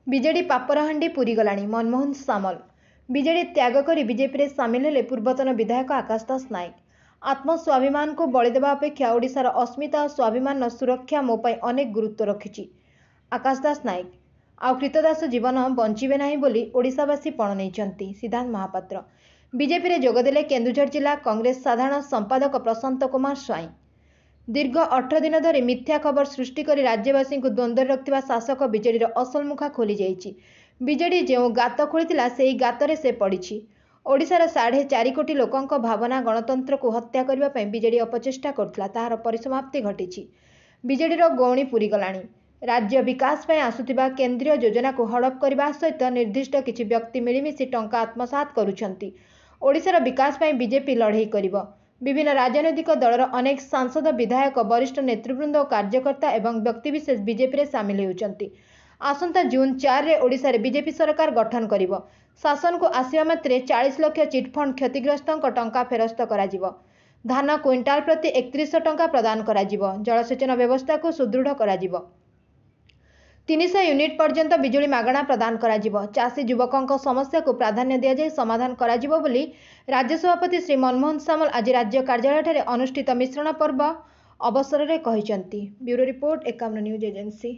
BJD ପାପରହାଣ୍ଡି Puri ଗଲାଣି। Manmohan Samal BJD ତ୍ୟାଗ କରି ବିଜେପିରେ ସାମିଲ ହେଲେ ପୂର୍ବତନ ବିଧାୟକ ଆକାଶ ଦାସ ନାୟକ। ଆତ୍ମସ୍ୱାଭିମାନକୁ ବଳିଦେବା ଅପେକ୍ଷା ଓଡ଼ିଶାର ଅସ୍ମିତା ଓ ସ୍ୱାଭିମାନର ସୁରକ୍ଷା ମୋ ପାଇଁ ଅନେକ ଗୁରୁତ୍ୱ ରଖିଛି। ଆକାଶ ଦାସ ନାୟକ ଆଉ କ୍ରୀତଦାସ ଜୀବନ ବଞ୍ଚିବେ ନାହିଁ ବୋଲି ଓଡ଼ିଶାବାସୀ ପଣ ନେଇଛନ୍ତି। ସିଦ୍ଧାନ୍ତ ମହାପାତ୍ର ବିଜେପିରେ ଯୋଗଦେଲେ କେନ୍ଦୁଝର ଜିଲ୍ଲା କଂଗ୍ରେସ ସାଧାରଣ ସମ୍ପାଦକ ପ୍ରଶାନ୍ତ କୁମାର ସ୍ୱାଇଁ। ଦୀର୍ଘ 18 ଦିନ ଧରି ମିଥ୍ୟା ଖବର ସୃଷ୍ଟି କରି ରାଜ୍ୟବାସୀଙ୍କୁ ଦ୍ୱନ୍ଦ୍ୱରେ ରଖିଥିବା ଶାସକ ବିଜେଡିର ଅସଲ ମୁଖା ଖୋଲି ଯାଇଛି। ବିଜେଡି ଯେଉଁ ଗାତ ଖୋଳିଥିଲା ସେହି ଗାତରେ ସେ ପଡ଼ିଛି। ଓଡ଼ିଶାର 4.5 କୋଟି ଲୋକଙ୍କ ଭାବନା ଗଣତନ୍ତ୍ରକୁ ହତ୍ୟା କରିବା ପାଇଁ ବିଜେଡି ଅପଚେଷ୍ଟା କରୁଥିଲା, ତାହାର ପରିସମାପ୍ତି ଘଟିଛି। ବିଜେଡିର ଗୌଣି ପୁରୀ ଗଲାଣି। ରାଜ୍ୟ ବିକାଶ ପାଇଁ ଆସୁଥିବା କେନ୍ଦ୍ରୀୟ ଯୋଜନାକୁ ହଡପ କରିବା ସହିତ ନିର୍ଦ୍ଦିଷ୍ଟ କିଛି ବ୍ୟକ୍ତି ମିଳିମିଶି ଟଙ୍କା ଆତ୍ମସାତ କରୁଛନ୍ତି। ଓଡ଼ିଶାର ବିକାଶ ପାଇଁ ବିଜେପି ଲଢ଼େଇ କରିବ। ବିଭିନ୍ନ ରାଜନୈତିକ ଦଳର ଅନେକ ସାଂସଦ, ବିଧାୟକ, ବରିଷ୍ଠ ନେତୃବୃନ୍ଦ ଓ କାର୍ଯ୍ୟକର୍ତ୍ତା ଏବଂ ବ୍ୟକ୍ତିବିଶେଷ ବିଜେପିରେ ସାମିଲ ହେଉଛନ୍ତି। ଆସନ୍ତା ଜୁନ 4ରେ ଓଡ଼ିଶାରେ ବିଜେପି ସରକାର ଗଠନ କରିବ। ଶାସନକୁ ଆସିବା ମାତ୍ରେ 40 ଲକ୍ଷ ଚିଟଫଣ୍ଡ କ୍ଷତିଗ୍ରସ୍ତଙ୍କ ଟଙ୍କା ଫେରସ୍ତ କରାଯିବ। ଧାନ କ୍ୱିଣ୍ଟାଲ ପ୍ରତି 3100 ଟଙ୍କା ପ୍ରଦାନ କରାଯିବ। ଜଳସେଚନ ବ୍ୟବସ୍ଥାକୁ ସୁଦୃଢ଼ କରାଯିବ। 300 ୟୁନିଟ୍ ପର୍ଯ୍ୟନ୍ତ ବିଜୁଳି ମାଗଣା ପ୍ରଦାନ କରାଯିବ। ଚାଷୀ ଯୁବକଙ୍କ ସମସ୍ୟାକୁ ପ୍ରାଧାନ୍ୟ ଦିଆଯାଇ ସମାଧାନ କରାଯିବ ବୋଲି ରାଜ୍ୟ ସଭାପତି ଶ୍ରୀ ମନମୋହନ ସାମଲ ଆଜି ରାଜ୍ୟ କାର୍ଯ୍ୟାଳୟଠାରେ ଅନୁଷ୍ଠିତ ମିଶ୍ରଣ ପର୍ବ ଅବସରରେ କହିଛନ୍ତି। Bureau report 51 news agency.